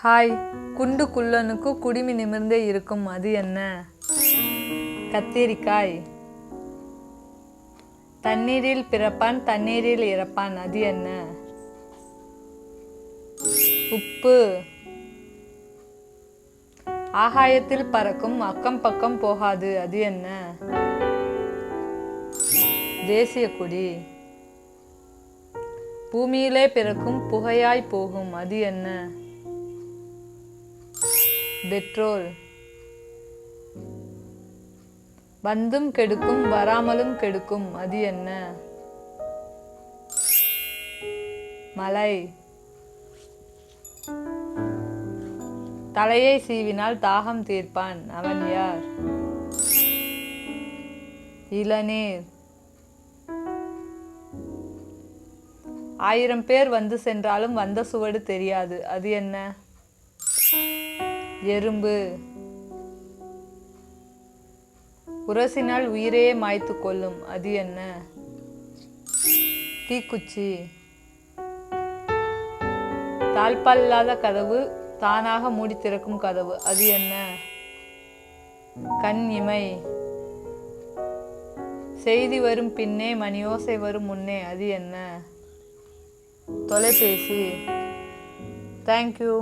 Hi. குண்டு குள்ளனுக்கு குடுமி நிமிர்ந்தே இருக்கும், அது என்ன? கத்தரிக்காய். தண்ணீரில் பிறப்பான் தண்ணீரில் இறப்பான், அது என்ன? உப்பு. ஆகாயத்தில் பறக்கும் அக்கம் பக்கம் போகாது, அது என்ன? தேசிய கொடி. பூமியிலே பிறக்கும் புகையாய் போகும், அது என்ன? பெட்ரோல். வந்தும் கெடுக்கும் வராமலும் கெடுக்கும், அது என்ன? மழை. தலையை சீவினால் தாகம் தீர்ப்பான், அவன் யார்? இளநீர். 1000 பேர் வந்து சென்றாலும் வந்த சுவடு தெரியாது, அது என்ன? எறும்பு. உரசினால் உயிரையே மாய்த்து கொள்ளும், அது என்ன? தீக்குச்சி. தாழ்பால் இல்லாத கதவு தானாக மூடி திறக்கும் கதவு, அது என்ன? கண் இமை. செய்தி வரும் பின்னே மணியோசை வரும் முன்னே, அது என்ன? தொலைபேசி. தேங்க்யூ.